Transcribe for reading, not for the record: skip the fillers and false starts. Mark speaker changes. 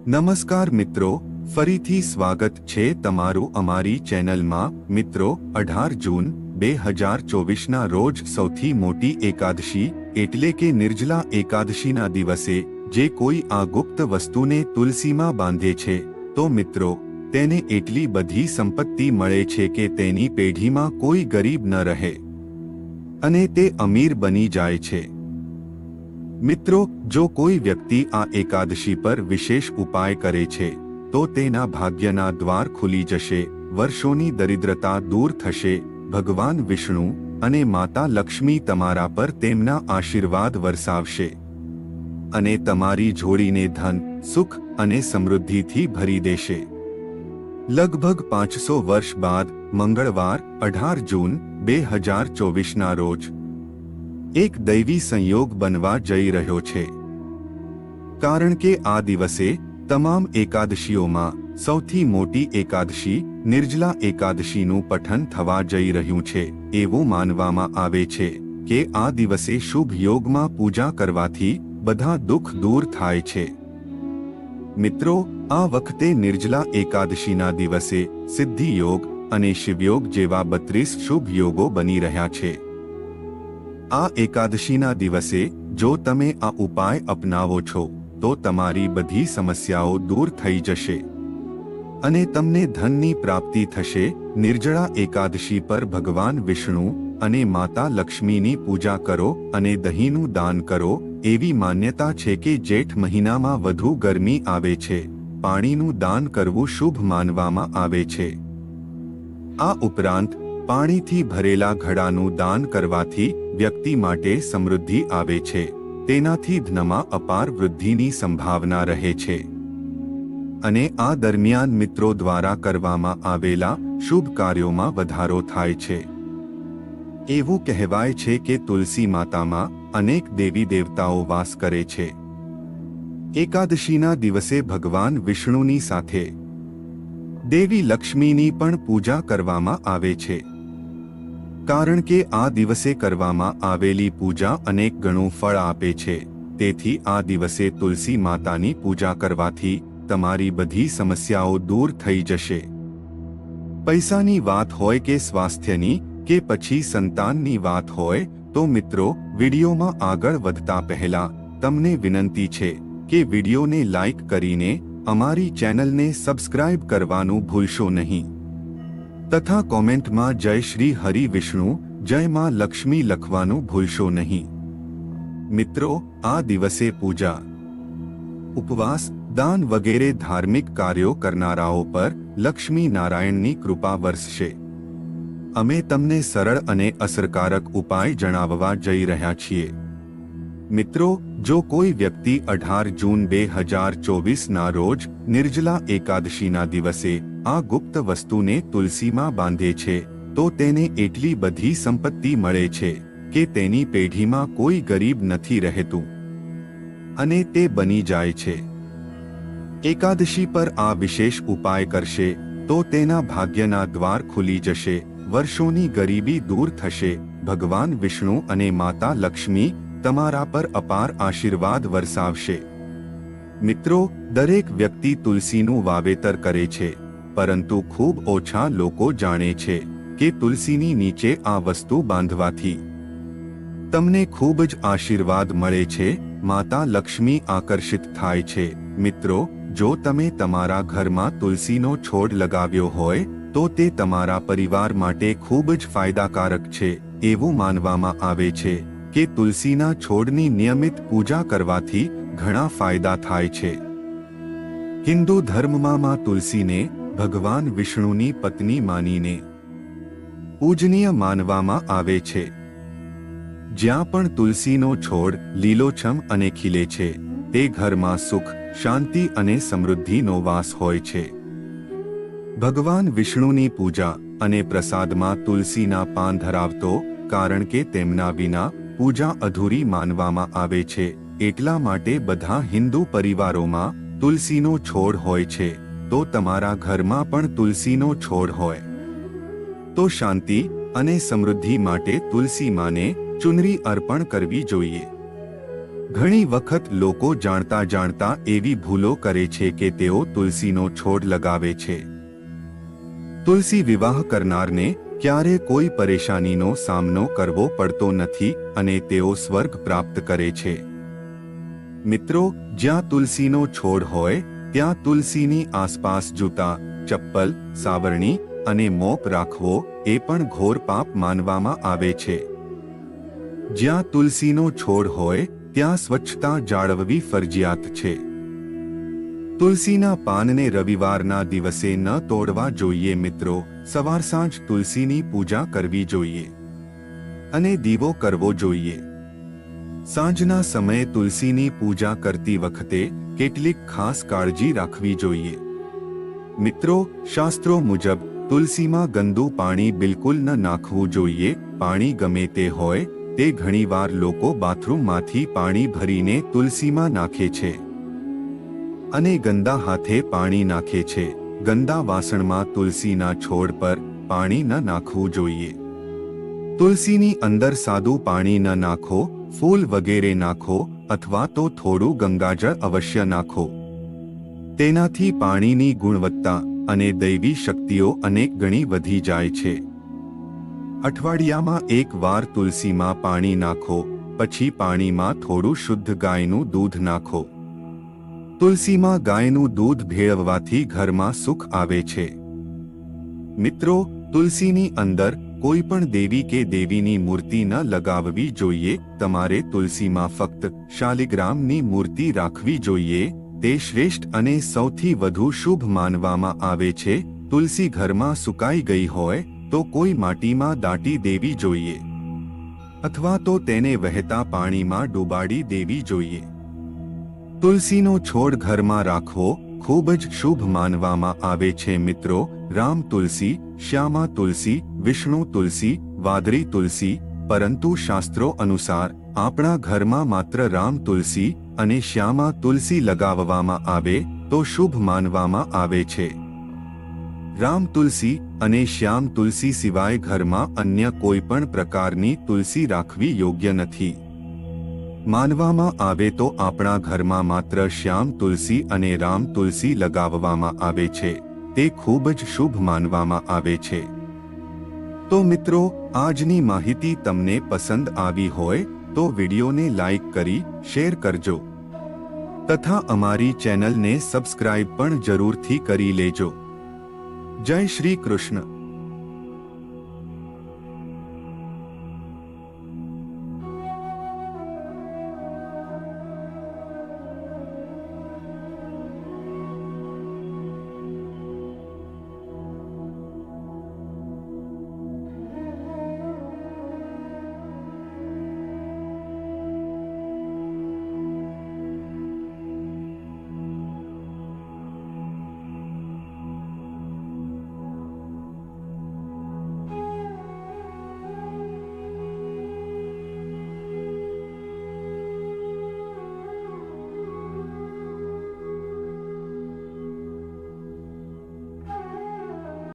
Speaker 1: નમસ્કાર મિત્રો, ફરીથી સ્વાગત છે તમારું અમારી ચેનલમાં। મિત્રો, 18 જૂન 2024ના રોજ સૌથી મોટી એકાદશી એટલે કે નિર્જલા એકાદશીના દિવસે જે કોઈ આ ગુપ્ત વસ્તુને તુલસીમાં બાંધે છે તો મિત્રો તેને એટલી બધી સંપત્તિ મળે છે કે તેની પેઢીમાં કોઈ ગરીબ ન રહે અને તે અમીર બની જાય છે। મિત્રો, જો કોઈ વ્યક્તિ આ એકાદશી પર વિશેષ ઉપાય કરે છે તો તેના ભાગ્યના દ્વાર ખુલી જશે, વર્ષોની દરિદ્રતા દૂર થશે, ભગવાન વિષ્ણુ અને માતા લક્ષ્મી તમારા પર તેમના આશીર્વાદ વરસાવશે અને તમારી જોડીને ધન, સુખ અને સમૃદ્ધિથી ભરી દેશે। લગભગ 500 વર્ષ બાદ મંગળવાર 18 જૂન 2024ના રોજ એક દૈવી સંયોગ બનવા જઈ રહ્યો છે, કારણ કે આ દિવસે તમામ એકાદશીઓમાં સૌથી મોટી એકાદશી નિર્જલા એકાદશીનું પઠન થવા જઈ રહ્યું છે। એવું માનવામાં આવે છે કે આ દિવસે શુભ યોગમાં પૂજા કરવાથી બધા દુઃખ દૂર થાય છે। મિત્રો, આ વખતે નિર્જલા એકાદશીના દિવસે સિદ્ધિ યોગ અને શિવયોગ જેવા 32 શુભ યોગો બની રહ્યા છે। આ એકાદશીના દિવસે જો તમે આ ઉપાય અપનાવો છો તો તમારી બધી સમસ્યાઓ દૂર થઈ જશે અને તમને ધનની પ્રાપ્તિ થશે। નિર્જળા એકાદશી પર ભગવાન વિષ્ણુ અને માતા લક્ષ્મીની પૂજા કરો અને દહીંનું દાન કરો। એવી માન્યતા છે કે જેઠ મહિનામાં વધુ ગરમી આવે છે, પાણીનું દાન કરવું શુભ માનવામાં આવે છે। આ ઉપરાંત પાણીથી ભરેલા ઘડાનું દાન કરવાથી વ્યક્તિ માટે સમૃદ્ધિ આવે છે, તેનાથી ધનમાં અપાર વૃદ્ધિની સંભાવના રહે છે અને આ દરમિયાન મિત્રો દ્વારા કરવામાં આવેલા શુભ કાર્યોમાં વધારો થાય છે। એવું કહેવાય છે કે તુલસી માતામાં અનેક દેવી દેવતાઓ વાસ કરે છે। એકાદશીના દિવસે ભગવાન વિષ્ણુની સાથે દેવી લક્ષ્મીની પણ પૂજા કરવામાં આવે છે, કારણ કે આ દિવસે કરવામાં આવેલી પૂજા અનેક ગણું ફળ આપે છે। તેથી આ દિવસે તુલસી માતાની પૂજા કરવાથી તમારી બધી સમસ્યાઓ દૂર થઈ જશે। પૈસાની વાત હોય કે સ્વાસ્થ્યની કે પછી સંતાનની વાત હોય તો મિત્રો, વિડીયોમાં આગળ વધતા પહેલા તમને વિનંતી છે કે વિડીયોને લાઈક કરીને અમારી ચેનલને સબસ્ક્રાઇબ કરવાનું ભૂલશો નહીં તથા કોમેન્ટમાં જય શ્રી હરિ વિષ્ણુ, જય માં લક્ષ્મી લખવાનું ભૂલશો નહીં। મિત્રો, આ દિવસે પૂજા, ઉપવાસ, દાન વગેરે ધાર્મિક કાર્યો કરનારાઓ પર લક્ષ્મી નારાયણની કૃપા વરસશે। અમે તમને સરળ અને અસરકારક ઉપાય જણાવવા જઈ રહ્યા છીએ। મિત્રો, જો કોઈ વ્યક્તિ 18 જૂન 2024ના રોજ નિર્જલા એકાદશીના દિવસે આ ગુપ્ત વસ્તુને તુલસીમાં બાંધે છે તો તેને એટલી બધી સંપત્તિ મળે છે કે તેની પેઢીમાં કોઈ ગરીબ નથી રહેતું અને તે બની જાય છે। એકાદશી પર આ વિશેષ ઉપાય કરશે તો તેના ભાગ્યના દ્વાર ખુલી જશે, વર્ષોની ગરીબી દૂર થશે, ભગવાન વિષ્ણુ અને માતા લક્ષ્મી તમારા પર અપાર આશીર્વાદ વરસાવશે। મિત્રો, દરેક વ્યક્તિ તુલસીનું વાવેતર કરે છે, પરંતુ ખૂબ ઓછા લોકો જાણે છે કે તુલસીની નીચે આ વસ્તુ બાંધવાથી તમને ખૂબ જ આશીર્વાદ મળે છે, માતા લક્ષ્મી આકર્ષિત થાય છે। મિત્રો, જો તમે તમારા ઘરમાં તુલસીનો છોડ લગાવ્યો હોય તો તે તમારા પરિવાર માટે ખૂબ જ ફાયદાકારક છે। એવું માનવામાં આવે છે કે તુલસીના છોડની નિયમિત પૂજા કરવાથી ઘણા ફાયદા થાય છે। હિન્દુ ધર્મમાં તુલસીને ભગવાન વિષ્ણુની પત્ની માનીને પૂજનીય માનવામાં આવે છે। જ્યાં પણ તુલસીનો છોડ લીલોછમ અને ખીલે છે તે ઘરમાં સુખ, શાંતિ અને સમૃદ્ધિનો વાસ હોય છે। ભગવાન વિષ્ણુની પૂજા અને પ્રસાદમાં તુલસીના પાન ધરાવતો, કારણ કે તેમના વિના પૂજા અધૂરી માનવામાં આવે છે, એટલા માટે બધા હિન્દુ પરિવારોમાં તુલસીનો છોડ હોય છે। તો તમારા ઘરમાં પણ તુલસીનો છોડ હોય તો શાંતિ અને સમૃદ્ધિ માટે તુલસી માને ચુનરી અર્પણ કરવી જોઈએ। ઘણી વખત લોકો જાણતા જાણતા એવી ભૂલો કરે છે કે તેઓ તુલસીનો છોડ લગાવે છે. તુલસી વિવાહ કરનારને ક્યારે કોઈ પરેશાનીનો સામનો કરવો પડતો નથી અને તેઓ સ્વર્ગ પ્રાપ્ત કરે છે. મિત્રો, જ્યાં તુલસીનો છોડ હોય ત્યાં તુલસીની આસપાસ જૂતા, ચપ્પલ, સાવરણી અને મોપ રાખવો એ પણ ઘોર પાપ માનવામાં આવે છે. જ્યાં તુલસીનો છોડ હોય ત્યાં સ્વચ્છતા જાળવવી ફરજિયાત છે. તુલસીના પાનને રવિવારના દિવસે ન તોડવા જોઈએ. મિત્રો, સવાર સાંજ તુલસીની પૂજા કરવી જોઈએ અને દીવો કરવો જોઈએ. સાંજના સમયે તુલસીની પૂજા કરતી વખતે કેટલીક ખાસ કાળજી રાખવી જોઈએ. મિત્રો, શાસ્ત્રો મુજબ તુલસીમાં ગંદુ પાણી બિલકુલ ન નાખવું જોઈએ. પાણી ગમે તે હોય, તે ઘણીવાર લોકો બાથરૂમમાંથી પાણી ભરીને તુલસીમાં નાખે છે અને ગંદા હાથે પાણી નાખે છે. ગંદા વાસણમાં તુલસીના છોડ પર પાણી ન નાખવું જોઈએ. તુલસીની અંદર સાદું પાણી ન નાખો, ફૂલ વગેરે નાખો અથવા તો થોડું ગંગાજળ અવશ્ય નાખો. તેનાથી પાણીની ગુણવત્તા અને દૈવી શક્તિઓ અનેક ગણી વધી જાય છે. અઠવાડિયામાં એક વાર તુલસીમાં પાણી નાખો, પછી પાણીમાં થોડું શુદ્ધ ગાયનું દૂધ નાખો. તુલસીમાં ગાયનું દૂધ ભેળવવાથી ઘરમાં સુખ આવે છે. મિત્રો, તુલસીની અંદર કોઈ પણ દેવી કે દેવીની મૂર્તિ ન લગાવવી જોઈએ. તમારે તુલસીમાં ફક્ત શાલિગ્રામની મૂર્તિ રાખવી જોઈએ. તે શ્રેષ્ઠ અને સૌથી વધુ શુભ માનવામાં આવે છે. તુલસી ઘરમાં સુકાઈ ગઈ હોય તો કોઈ માટીમાં દાટી દેવી જોઈએ અથવા તો તેને વહેતા પાણીમાં ડૂબાડી દેવી જોઈએ. તુલસીનો છોડ ઘરમાં રાખવો ખૂબ જ શુભ માનવામાં આવે છે. મિત્રો, રામ તુલસી, શ્યામા તુલસી, વિષ્ણુ તુલસી, વાદળી તુલસી, પરંતુ શાસ્ત્રો અનુસાર આપણા ઘરમાં માત્ર રામ તુલસી અને શ્યામા તુલસી લગાવવામાં આવે તો શુભ માનવામાં આવે છે. રામ તુલસી અને શ્યામ તુલસી સિવાય ઘરમાં અન્ય કોઈ પણ પ્રકારની તુલસી રાખવી યોગ્ય નથી. માનવામાં આવે તો આપણા ઘરમાં માત્ર શ્યામ તુલસી અને રામ તુલસી લગાવવામાં આવે છે. તે ખૂબ જ શુભ માનવામાં આવે છે. તો મિત્રો, આજની માહિતી તમને પસંદ આવી હોય તો વિડીયોને લાઈક કરી શેર કરજો તથા અમારી ચેનલને સબસ્ક્રાઇબ પણ જરૂરથી કરી લેજો. જય શ્રી કૃષ્ણ.